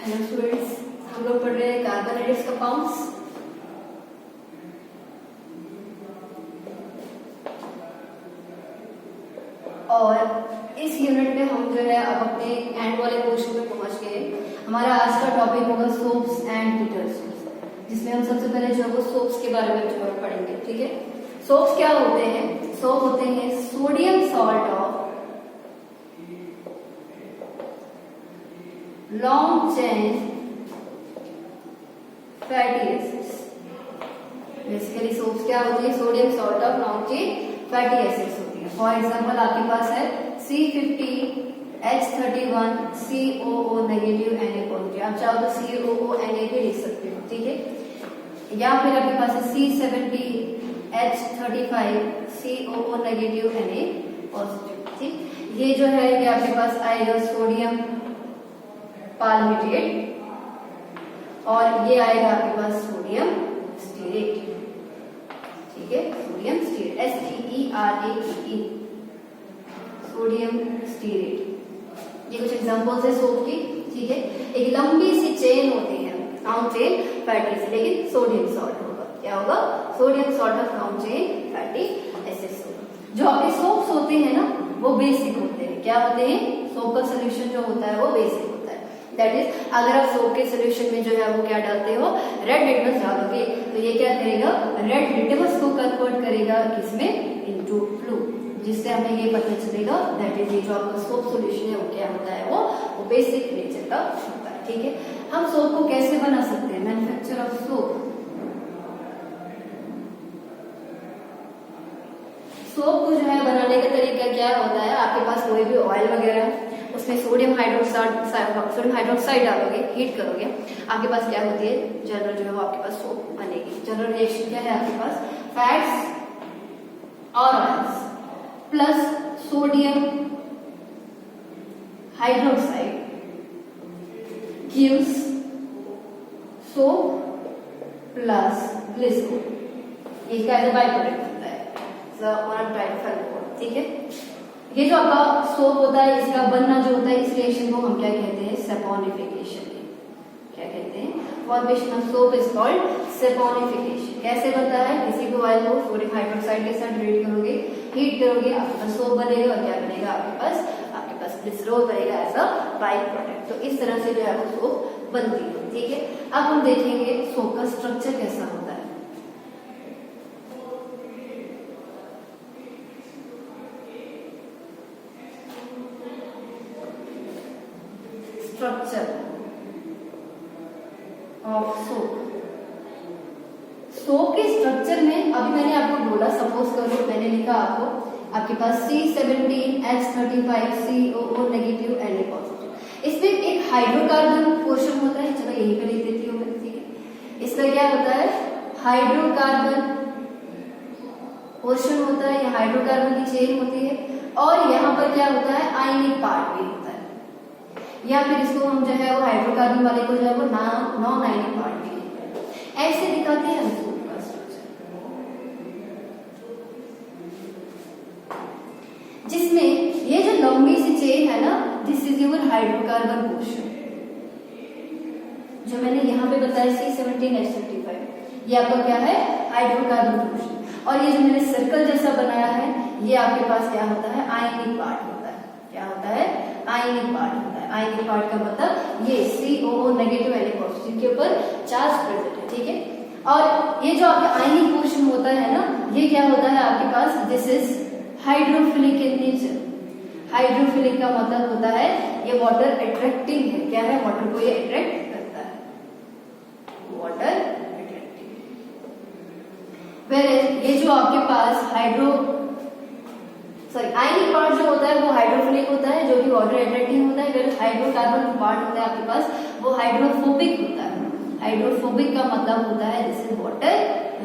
Hello students, हम लोग पढ़ रहे हैं कार्बोनेटेड कंपाउंड्स। और इस यूनिट में हम जो है अब अपने एंड वाले पोर्शन में पहुंच गए। हमारा आज का टॉपिक होगा सोप्स एंड डिटर्जेंट्स, जिसमें हम सबसे पहले जो है वो सोप्स के बारे में जो है पढ़ेंगे। ठीक है, सोप्स क्या होते हैं? सोप होते हैं sodium salt of long chain fatty acids. Basically soaps क्या होती है? Sodium salt of long chain fatty acids होती है। फॉर एग्जांपल आपके पास है C50H31 COO negative Na positive. आप चाहो तो COO Na भी लिख सकते हो। ठीक है, या फिर आपके पास है C70H35 COO negative Na positive. ठीक, ये जो है ये आपके पास आएगा सोडियम पाल्मिटेट और ये आएगा आपके पास सोडियम स्टीरेट। ठीक है, sodium stearate STERATE, sodium stearate. ये कुछ एग्जांपल्स है सोप की। ठीक है, एक लंबी सी चेन होती है लॉन्ग चेन फैटी एसिड, लेकिन सोडियम सॉल्ट होगा। क्या होगा? Sodium salt of long chain fatty acids होगा। जो आपके सोप्स होते हैं ना वो बेसिक होते हैं। क्या होते हैं? सोप का सोल्यूशन जो होता है वो बेसिक होता है। दैट इज, अगर आप सोप के सोल्यूशन में जो है वो क्या डालते हो? रेड लिटमस डालोगे तो ये क्या करेगा? रेड लिटमस को कन्वर्ट करेगा किसमें? इनटू ब्लू, जिससे हमें ये पता चलेगा दैट इज ये जो आपका सोप सोल्यूशन है वो क्या होता है? वो बेसिक नेचर का होता है। ठीक है, हम सोप को कैसे बना सकते हैं? Manufacture of soap. सोप को जो है बनाने का तरीका क्या होता है? आपके पास कोई भी ऑयल वगैरह उसमें सोडियम हाइड्रोक्साइड डालोगे, हीट करोगे, आपके पास क्या होती है? जनरल जो है वो आपके पास सोप बनेगी। जनरल रिएक्शन क्या है आपके पास? फैट्स और oils plus sodium hydroxide gives soap plus glycerol. ये क्या है? बाय प्रोडक्ट होता है। ठीक है, ये जो आपका सोप होता है इसका बनना जो होता है इस रिएक्शन को हम क्या कहते हैं? सेपोनिफिकेशन। क्या कहते हैं? Formation of soap is called saponification. कैसे बनता है? किसी भी ऑयल को सोडियम हाइड्रोक्साइड के साथ रिएक्ट करोगे, हीट करोगे, आपके पास सोप बनेगा और क्या बनेगा? आपके पास ग्लिसरॉल बनेगा एज अ बाय प्रोडक्ट। तो इस तरह से जो है वो सोप बनती है। ठीक है, अब हम देखेंगे सोप का स्ट्रक्चर कैसा होता है। Structure of soap. सोप के स्ट्रक्चर में अभी मैंने आपको बोला, सपोज करो मैंने लिखा आपके पास C17H35 COO negative Na positive. इसमें एक हाइड्रोकार्बन पोर्शन होता है। चलो यहीं पे लिख देती हूँ मैं। ठीक है, इसका क्या होता है? हाइड्रोकार्बन पोर्शन होता है, या हाइड्रोकार्बन की चेन होती है। और यहाँ पर क्या होता है? आयनिक पार्ट भी होता है, या फिर इसको हम जो है वो हाइड्रोकार्बन वाले को जो है वो नॉन आयनिक पार्ट भी होता है। ऐसे दिखाते हैं हम सोप का स्ट्रक्चर, जिसमें ये जो लंबी सी चेन है ना, this is your hydrocarbon portion. जो मैंने यहाँ पे बताया C17H35, ये आपका क्या है? Hydrocarbon portion. और ये जो मैंने सर्कल जैसा बनाया है ये आपके पास क्या होता है? आयनिक पार्ट होता है। क्या होता है? आयनिक पार्ट होता है। आयनिक पार्ट का मतलब ये COO नेगेटिव Na पॉजिटिव के ऊपर चार्ज प्रेजेंट है। ठीक है, और ये जो आपका आयनिक पोर्शन होता है ना, ये क्या होता है आपके पास? This is hydrophilic in nature. Hydrophilic का मतलब होता है ये वाटर अट्रैक्टिंग है। क्या है? वाटर को ये अट्रैक्ट करता है, वाटर अट्रैक्टिंग। वेयर ये जो आपके पास आयनिक पार्ट जो होता है वो हाइड्रोफिलिक होता है, जो कि वाटर अट्रैक्टिंग होता है। फिर हाइड्रोकार्बन पार्ट होता है आपके पास वो हाइड्रोफोबिक होता है। हाइड्रोफोबिक का मतलब होता है दिस इज वाटर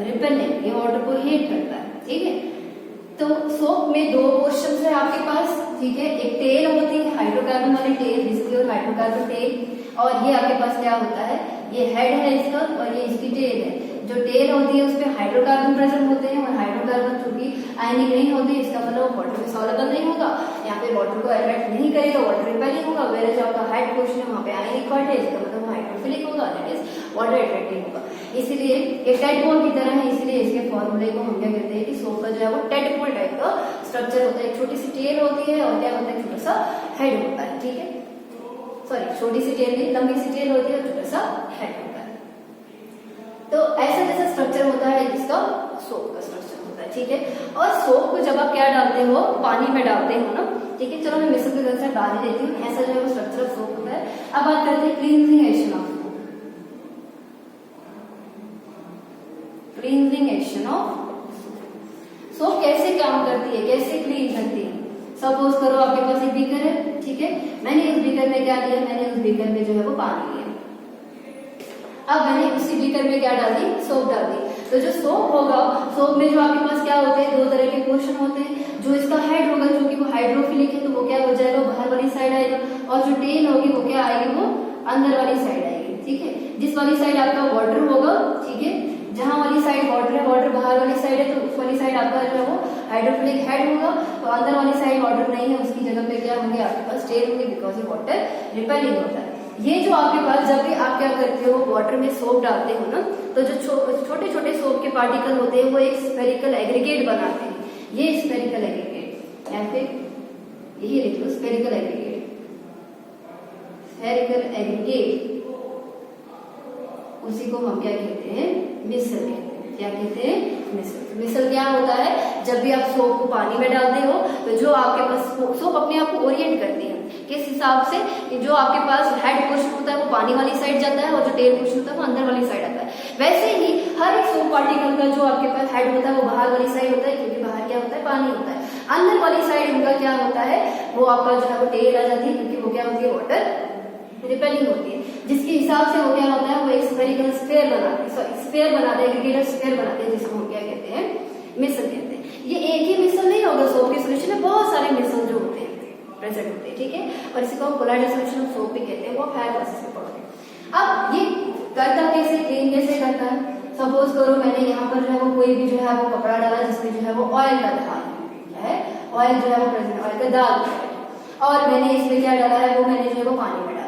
रिपेलेंट, ये वाटर को हीट करता है। ठीक है, तो सोप में दो पोर्शंस है आपके पास। ठीक है, एक टेल होती है हाइड्रोकार्बन वाली टेल, जिसकी और हाइड्रोकार्बन टेल, और ये आपके पास क्या होता है? ये हेड है इसका और ये इसकी टेल है। जो टेल होती है उसमें हाइड्रोकार्बन प्रेजेंट होते हैं और हाइड्रोकार्बन चूंकि आयनिक नहीं होते, इसका मतलब वाटर में सॉल्युबल नहीं होगा, यहाँ पे वाटर को अट्रैक्ट नहीं करेगा, वाटर रिपेलिंग होगा। वेयर जो आपका हेड पोर्शन है वहाँ पे आयनिक पार्ट है, इसका मतलब हाइड्रोफिलिक होगा, दैट इज वाटर अट्रैक्टिव होगा। इसीलिए ये टेडपोल की तरह है, इसलिए इसके फॉर्मूले को हम क्या कहते हैं कि सोप का जो है वो टेडपोल टाइप का स्ट्रक्चर होता है। एक छोटी सी टेल होती है और क्या होता है, छोटा सा हेड होता है। ठीक है, सॉरी छोटी सी टेल नहीं, लंबी सी टेल होती है और छोटा सा हेड होता है। तो ऐसा जैसा स्ट्रक्चर होता है इसका सोप का स्ट्रक्चर होता है। ठीक है, और सोप को जब आप क्या डालते हो, पानी में डालते हो ना, ठीक है, चलो मैं मिसल के कंसेप्ट डाल ही देती हूँ। ऐसा जो है वो स्ट्रक्चर ऑफ सोप होता है। अब बात करते हैं cleansing action of soap. Cleansing action of soap कैसे काम करती है, कैसे क्लीन करती है। सपोज करो आपके पास एक बीकर है, ठीक है, मैंने उस बीकर में क्या लिया, मैंने उस बीकर में जो है वो पानी लिया। अब मैंने उसी बीकर में क्या डाल दी, सोप डाल दी। तो जो सोप होगा, सोप में जो आपके पास क्या होते हैं, दो तरह के पोर्शन होते हैं। जो इसका हेड होगा, जो कि वो हाइड्रोफिलिक है, तो वो क्या हो जाएगा, बाहर वाली साइड आएगा, और जो टेल होगी वो क्या आएगी, वो अंदर वाली साइड आएगी। ठीक है, जिस वाली साइड आपका वाटर होगा, ठीक है, जहां वाली साइड वाटर है, वाटर बाहर वाली साइड है, तो उस वाली साइड आपका जो है वो हाइड्रोफिलिक हेड होगा। तो अंदर वाली साइड वाटर नहीं है, उसकी जगह पे क्या होंगे, आपके पास टेल होंगे, बिकॉज ये वाटर रिपेलिंग होता है। ये जो आपके पास, जब भी आप क्या करते हो, वाटर में सोप डालते हो ना, तो जो छोटे छोटे सोप के पार्टिकल होते हैं वो एक स्फेरिकल एग्रीगेट बनाते हैं। ये स्फेरिकल एग्रीगेट, या फिर यही लिख लो स्फेरिकल एग्रीगेट, स्फेरिकल एग्रीगेट, उसी को हम क्या कहते हैं, मिसल कहते हैं। क्या कहते हैं, मिसल। मिसल क्या होता है, जब भी आप सोप को पानी में डालते हो तो जो आपके पास सोप अपने आप को ओरिएंट करती है किस हिसाब से, कि जो आपके पास हेड पोर्शन होता है वो पानी वाली साइड जाता है और जो टेल पोर्शन होता है वो अंदर वाली साइड आता है। वैसे ही हर एक सोप पार्टिकल का जो आपके पास हेड होता है वो बाहर वाली साइड होता है, क्योंकि बाहर क्या होता है, पानी होता है। अंदर वाली साइड उनका क्या होता है, वो आपका जो है वो टेल आ जाती है, क्योंकि वो क्या होती है, वाटर रिपेलिंग होती है। जिसके हिसाब से वो क्या होता है, वो एक स्फेरिकल स्फीयर बनाते हैं, सॉरी स्फीयर बनाते हैं, एग्रीगेट स्फीयर बनाते हैं, जिसको हम क्या कहते हैं, मिसल कहते हैं। ये एक ही मिसल नहीं होगा, सोप के सोल्यूशन में बहुत सारे मिसल जो होते हैं प्रेजेंट होते हैं। ठीक है, और इसी को हम कोलाइडल सॉल्यूशन ऑफ सोप भी कहते हैं। वो हायर प्रोसेस में पढ़ते हैं। अब ये करता कैसे, क्लीन कैसे करता है। सपोज करो मैंने यहाँ पर जो है वो कोई भी जो है वो कपड़ा डाला जिसमें जो है वो ऑयल का दाग है, ऑयल जो है वो प्रेजेंट, ऑयल का दाग, और मैंने इसमें क्या डाला है, वो मैंने जो है वो पानी में डाला।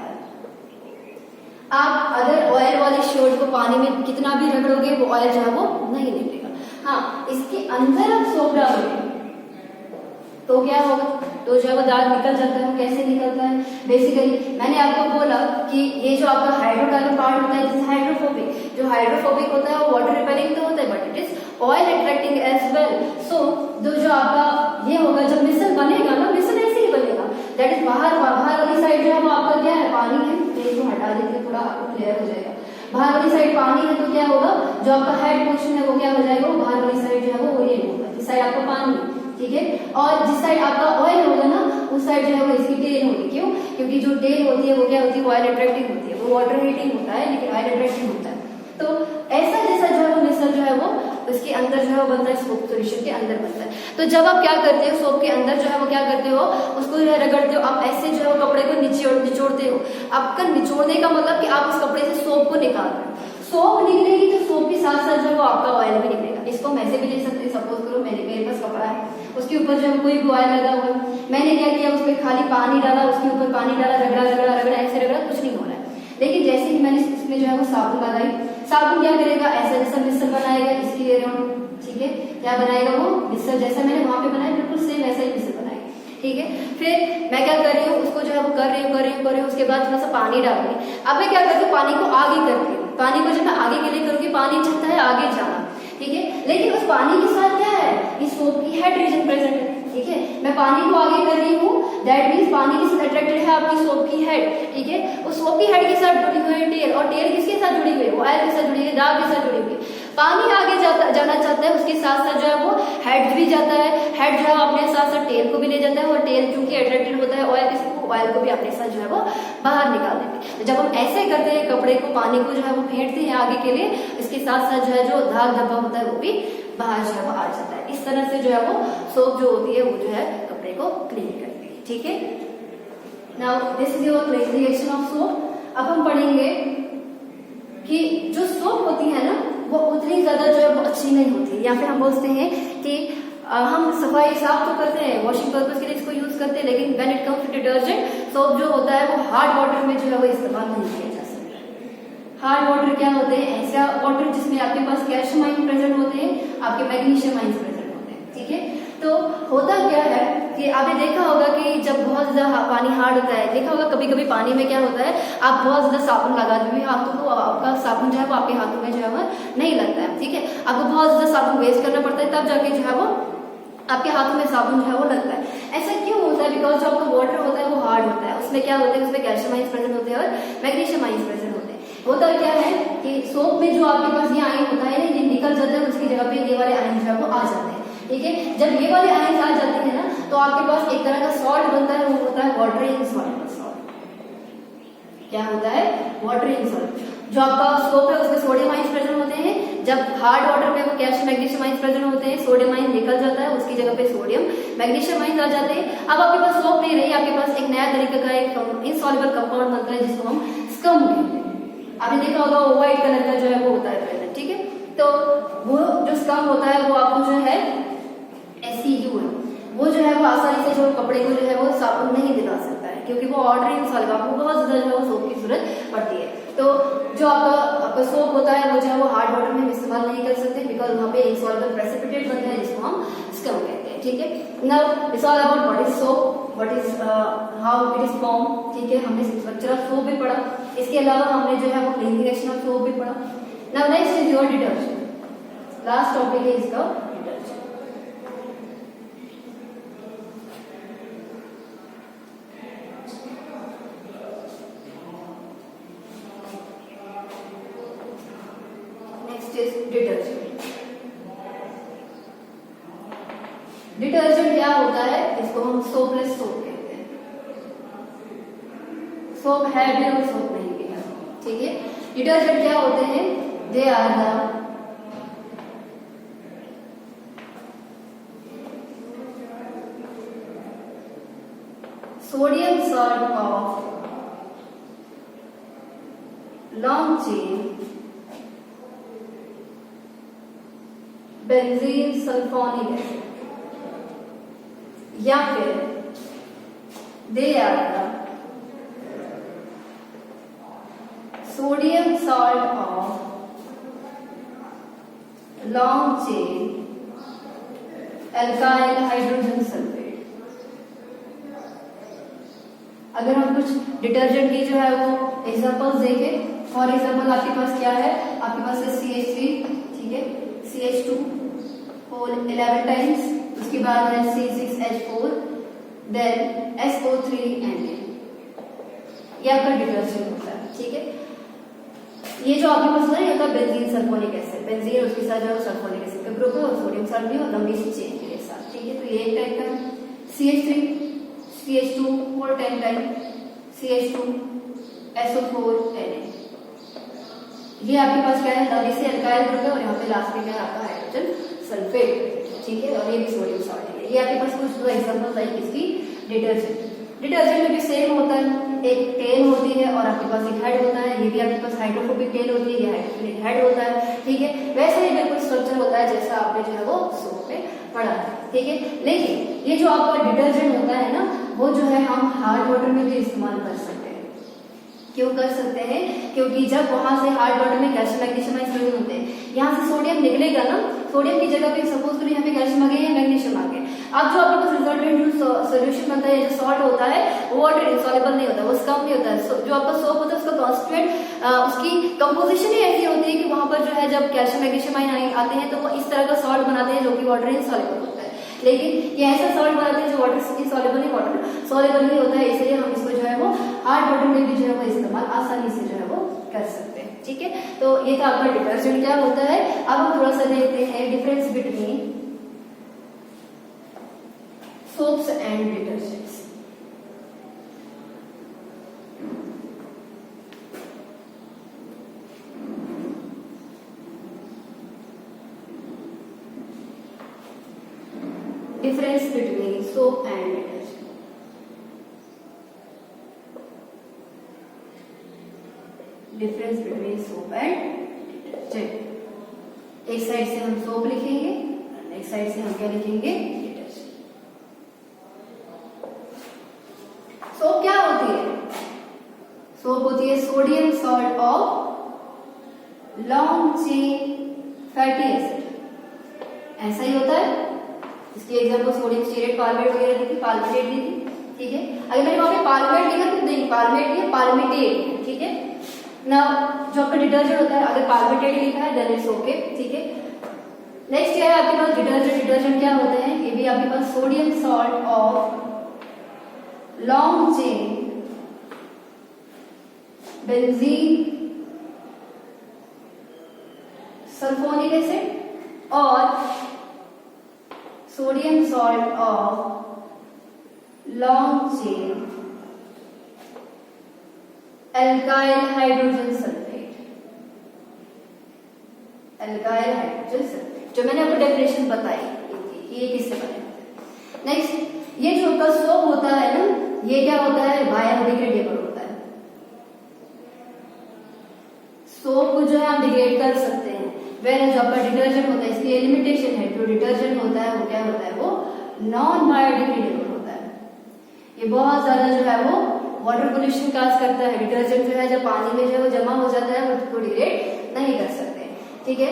आप अगर ऑयल वाले शर्ट को पानी में कितना भी रगड़ोगे वो ऑयल जो है वो नहीं निकलेगा। हाँ, इसके अंदर आप सोप डालोगे तो क्या होगा, तो जो है वो दाग निकल जाता है। कैसे निकलता है, बेसिकली मैंने आपको बोला कि ये जो आपका हाइड्रोकार्बन पार्ट होता है, जैसे हाइड्रोफोबिक, जो हाइड्रोफोबिक होता है वो वाटर रिपेलिंग तो होता है, but it is oil attracting as well. So जो आपका ये होगा, जब मिसल बनेगा ना, मिसल ऐसे ही बनेगा, दैट इज बाहर वाली साइड जो है वो आपका क्या है, पानी है। इसको हटा देते थोड़ा आपको क्लियर हो जाएगा। बाहर वाली साइड पानी है, तो क्या होगा, जो आपका हेड पोर्शन है वो क्या हो जाएगा, बाहर वाली साइड जो है वो ओरिएंट होगा, जिस साइड आपका पानी है। ठीक है, और जिस साइड आपका ऑयल होगा ना, उस साइड जो है वो इसकी टेल होगी। क्यों, क्योंकि जो टेल होती है वो क्या होती है, ऑयल अट्रैक्टिव होती है। वो वाटर हीटिंग होता है लेकिन ऑयल अट्रैक्टिव होता है। तो ऐसा जैसा जो है वो मिसल जो है वो उसके अंदर जो है वो बनता है, सोप सॉल्यूशन के अंदर बनता है। तो जब आप क्या करते हो, सोप के अंदर जो है वो क्या करते हो, उसको जो है रगड़ते हो। आप ऐसे जो है वो कपड़े को निचोड़ते हो। आपका निचोड़ने का मतलब कि आप उस कपड़े से सोप को निकाल रहे हो। सोप निकलेगी तो सोप के साथ साथ जो है वो आपका ऑयल भी निकलेगा। इसको हम ऐसे भी ले सकते हैं। सपोज करो मेरे पास कपड़ा है, उसके ऊपर जो है कोई भी ऑयल लगा हुआ है, मैंने क्या किया, उस पर खाली पानी डाला, उसके ऊपर पानी डाला, रगड़ा, ऐसे रगड़ा, कुछ नहीं हो रहा है। लेकिन जैसे ही मैंने इसमें जो है वो साबुन लगाई, साबुन क्या करेगा, ऐसा जैसा मिक्सर बनाएगा इसके अराउंड। ठीक है, क्या बनाएगा वो मिक्सर, जैसा मैंने वहां पे बनाया बिल्कुल सेम वैसा ही मिक्सर बनाएगा। ठीक है, फिर मैं क्या कर रही हूँ, उसको जो है वो कर रही हूँ। उसके बाद थोड़ा सा पानी डाल रही। अब मैं क्या करती हूँ, पानी को आगे करती हूँ। पानी को जब मैं आगे के लिए करूँगी, पानी चाहता है आगे जाना। ठीक है, लेकिन उस पानी के साथ क्या है, इस सोप की हेड रीजन प्रेजेंट है। ठीक है, मैं पानी को आगे कर रही हूँ, दैट मीन्स पानी के साथ अट्रैक्टेड है आपकी सोप की हेड। ठीक है, उस सोप की हेड के साथ जुड़ी हुई है टेल, और टेल किसके साथ जुड़ी हुई है, वो ऑयल के साथ जुड़ी है, दाग के साथ जुड़ी हुई है। पानी आगे जाना चाहता है, उसके साथ साथ जो है वो हेड भी जाता है। हेड जो है अपने साथ साथ टेल को भी ले जाता है, और टेल क्योंकि अट्रैक्टेड होता है ऑयल के, ऑयल को भी अपने साथ जो है वो बाहर निकाल देते हैं। तो जब हम ऐसे करते हैं, कपड़े को, पानी को जो है वो फेंटते हैं आगे के लिए, इसके साथ साथ जो है जो दाग धब्बा होता है वो भी बाहर जो है वो आ जाता है। इस तरह से जो है वो सोप जो होती है वो जो है कपड़े को क्लीन करती है। ठीक है, now this is your cleaning action of soap. अब हम पढ़ेंगे कि जो सोप होती है ना वो उतनी ज्यादा जो है वो अच्छी नहीं होती, या फिर हम बोलते हैं कि हम सफाई साफ तो करते हैं, वॉशिंग पर्पज के लिए इसको यूज करते हैं, लेकिन when it comes to detergent soap जो होता है वो हार्ड वाटर में जो है वो इस्तेमाल नहीं किया जा सकता। हार्ड वाटर क्या होते हैं? ऐसा वाटर जिसमें आपके पास कैल्शियम आयन प्रेजेंट होते हैं, आपके मैग्नीशियम आयन प्रेजेंट होते हैं, ठीक है। तो होता क्या है कि आपने देखा होगा कि जब बहुत ज्यादा पानी हार्ड होता है, देखा होगा कभी कभी पानी में क्या होता है, आप बहुत ज्यादा साबुन लगाते भी हाथों को, आपका साबुन जो है वो आपके हाथों में जो है वो नहीं लगता है, ठीक है। आपको बहुत ज्यादा साबुन वेस्ट करना पड़ता है, तब जाके जो है वो आपके हाथों में साबुन जो है वो लगता है। ऐसा क्यों होता है? बिकॉज जो आपका वाटर होता है वो हार्ड होता है, उसमें क्या होता है, उसमें कैल्शियम आयन प्रेजेंट होते हैं और मैग्नीशियम आयन प्रेजेंट होते हैं। होता क्या है कि सोप में जो आपके पास ये आयन होता है ना, ये निकल जाते हैं, उसकी जगह पे ये वाले आयन जो है वो आ जाते हैं, ठीक है। जब ये वाले आयन आ जाते हैं ना तो आपके पास एक तरह का सॉल्ट बनता है, वो होता है वाटर इनसॉल्युबल सॉल्ट। क्या होता है? Water insoluble. जो आपका सोप है उसमें सोडियम आयन प्रेजेंट होते हैं, जब हार्ड वाटर में वो कैल्शियम मैग्नीशियम आयन प्रेजेंट होते हैं, सोडियम आयन निकल जाता है, उसकी जगह पे सोडियम मैग्नीशियम आयन आ जाते हैं। अब आपके पास सोप नहीं रही, आपके पास एक नया तरीके का एक इनसॉल्युबल कंपाउंड बनता है जिसको हम स्कम कहते हैं। आपने देखा होगा वो व्हाइट कलर का जो है वो होता है प्रेजेंट, ठीक है। तो वो जो स्कम होता है वो आपको जो है SCU है, वो जो है वो आसानी से जो कपड़े को जो है वो साबुन नहीं दिला सकता है, क्योंकि वो वाटर इनसॉल्युबल, आपको बहुत ज्यादा जो है सोप की जरूरत पड़ती है। तो जो आपका सोप होता है वो जो है वो हार्ड वाटर में इस्तेमाल नहीं कर सकते, बिकॉज वहां पे इनसॉल्युबल प्रेसिपिटेट बनता है जिसको हम स्कम कहते हैं, ठीक है। Now it's all about what is soap, what is how it is form, ठीक है। हमने स्ट्रक्चर ऑफ सोप भी पढ़ा, इसके अलावा हमने जो है वो क्लीनिंग एक्शन ऑफ सोप भी पढ़ा। Now next is your detergent, last topic है इसका डिटर्जेंट। डिटर्जेंट। डिटर्जेंट क्या होता है? इसको हम सोपलेस सोप कहते हैं। सोप है भी और सोप नहीं भी है, ठीक है। डिटर्जेंट क्या होते हैं? They are the sodium salt of long chain benzene sulphonic acid, या फिर they are the sodium salt of long chain alkyl hydrogen sulphate. अगर हम कुछ डिटर्जेंट की जो है वो एग्जांपल्स देखें, फॉर एग्जांपल आपके पास क्या है? आपके पास है CH3, ठीक है, CH2 होल 11 टाइम्स, उसके बाद है C6H4, देन SO3 Na। ये आपका डिटर्जेंट होता है, ठीक है। ये जो आपके पास है ये होता है बेंजीन सल्फोनिक एसिड, बेंजीन उसके साथ जो सल्फोनिक एसिड का ग्रुप है और सोडियम सल्फेट और लंबी सी चेन के साथ, ठीक है। तो ये एक टाइप का है। CH3 CH2 whole 10 time, CH2 SO4 Na। ये आपके पास क्या है? लंबी से अल्काइल ग्रुप है और यहाँ पे लास्ट में क्या है आपका हाइड्रोजन सल्फेट, ठीक है। और ये भी सोडियम सॉल्ट है। ये आपके पास कुछ दो एग्जांपल्स आई किसकी? डिटर्जेंट। डिटर्जेंट में भी सेम होता है, एक टेल होती है और आपके पास एक हेड होता है। ये भी आपके पास हाइड्रोफोबिक टेल होती है, ये हाइड्रोफिलिक हेड होता है, ठीक है। वैसे ही बिल्कुल स्ट्रक्चर होता है जैसा आपने जो है वो सोप में पढ़ा है, ठीक है। लेकिन ये जो आपका डिटर्जेंट होता है ना, वो जो है हम हार्ड वाटर में भी इस्तेमाल कर सकते हैं। क्यों कर सकते हैं? क्योंकि जब वहां से हार्ड वाटर में कैल्शियम मैग्नीशियम आयन होते हैं, यहाँ से सोडियम निकलेगा ना, सोडियम की जगह पे सपोज करिए यहाँ पे कैल्शियम आ गया या मैग्नीशियम आ गया। अब जो आपके पास रिजल्टेंट जो सॉल्यूशन बनता है, जो सॉल्ट होता है वो वाटर इनसॉल्युबल नहीं होता, वो स्कम नहीं होता है। जो आपका सोप होता है उसका कॉन्स्टिट्यूएंट, उसकी कंपोजिशन ही ऐसी होती है कि वहां पर जो है जब कैल्शियम मैग्नीशियम आयन आते हैं तो वो इस तरह का सॉल्ट बनाते हैं जो कि वाटर इनसॉल्युबल होता है। लेकिन ये ऐसा सॉल्ट बनाते हैं जो वाटर इनसॉल्युबल नहीं, वाटर सॉल्युबल नहीं होता है, इसलिए हम इसको जो है वो हार्ड वाटर में भी जो है वो इस्तेमाल आसानी से जो है वो कर सकते हैं, ठीक है। तो ये था आपका डिटर्जेंट क्या होता है। अब हम थोड़ा सा देखते हैं difference between soaps and detergents. Difference between soap and detergent. Difference between soap and detergent. एक साइड से हम सोप लिखेंगे, नेक्स्ट साइड से हम क्या लिखेंगे, डिटर्जेंट। सोप क्या होती है? सोप होती है sodium salt of long chain fatty acid. ऐसा ही होता है। इसकी एग्जाम्पल सोडियम स्टीरेट, पालमेट वगैरह दी थी, पालमेटेट दी थी, ठीक है। अगर मैंने वहां पे पालमेट लिखा तो नहीं, पालमेट नहीं, पालमेटेट, ठीक है ना। जो आपका डिटर्जेंट होता है, अगर पालमेटेट लिखा है देन इट्स ओके, ठीक है। नेक्स्ट क्या है आपके पास डिटर्जेंट। डिटर्जेंट क्या होते हैं? ये भी आपके पास sodium salt of long chain benzene sulphonic acid और sodium salt of long chain alkyl hydrogen sulphate. Alkyl hydrogen sulphate जो मैंने आपको डेफिनेशन बताई ये किससे बने। नेक्स्ट ये जो आपका सोप होता है ना, ये क्या होता है? बायोडिग्रेडेबल होता है। सोप को जो है हम डिग्रेड कर सकते हैं। वेर जो आपका डिटर्जेंट होता है इसकी लिमिटेशन है। जो डिटर्जेंट होता है वो क्या होता है? वो नॉन बायोडिग्रेडेबल होता है। ये बहुत ज्यादा जो है वो वाटर पोल्यूशन काज करता है। डिटर्जेंट जो है जब पानी में जो है वो जमा हो जाता है, वो उसको डिग्रेड नहीं कर सकते, ठीक है।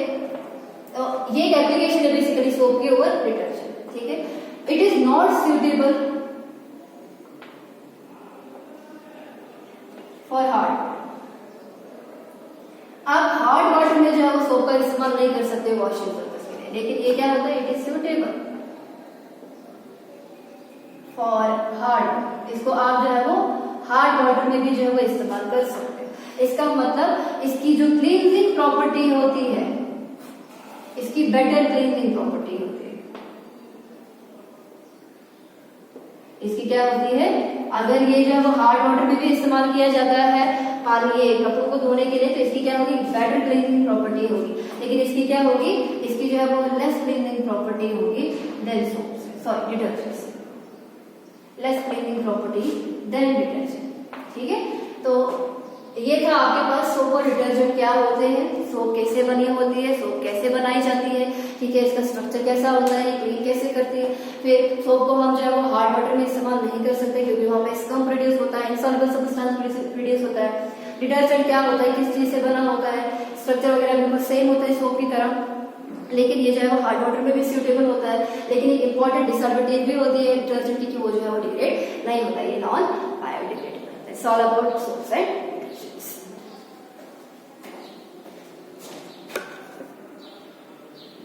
तो ये एक एप्लीकेशन है बेसिकली सोप के ऊपर डिटर्जेंट, ठीक है। It is not suitable for hard. आप हार्ड वाटर में जो है वो सोप का इस्तेमाल नहीं कर सकते वॉशिंग पर्पस के लिए, लेकिन ये क्या होता है? It is suitable for hard. इसको आप जो है वो हार्ड वाटर में भी जो है वो इस्तेमाल कर सकते हैं। इसका मतलब इसकी जो क्लींजिंग प्रॉपर्टी होती है, इसकी बेटर क्लींजिंग प्रॉपर्टी होती है। इसकी क्या होती है? अगर ये जो है वो हार्ड वाटर में भी इस्तेमाल किया जाता है पानी ये कपड़ों को धोने के लिए, तो इसकी क्या होगी? बेटर क्लीनिंग प्रॉपर्टी होगी। लेकिन इसकी क्या होगी? इसकी जो है वो लेस क्लीनिंग प्रॉपर्टी होगी देन सोप से, सॉरी डिटर्जेंट से। Less cleaning property than detergent, ठीक है। तो ये था आपके पास सोप और डिटर्जेंट क्या होते हैं, सोप कैसे बनी होती है, सोप कैसे बनाई जाती है, ठीक है। इसका स्ट्रक्चर कैसा होता है, क्लीन कैसे करती है। फिर सोप को हम जो है वो हार्ड वाटर में इस्तेमाल नहीं कर सकते क्योंकि वहां पे स्कम प्रोड्यूस होता है, इनसॉल्युबल सब्सटेंस प्रोड्यूस होता है। डिटर्जेंट क्या होता है, किस चीज से बना होता है, स्ट्रक्चर वगैरह बिल्कुल सेम होता है सोप की तरह, लेकिन ये जो है वो हार्ड वाटर में भी सूटेबल होता है। लेकिन एक इंपॉर्टेंट डिसएडवांटेज भी होती है डिटर्जेंट की कि वो जो है वो डिग्रेड नहीं होता है, ये नॉन बायोडिग्रेडेबल है। It's all about soaps and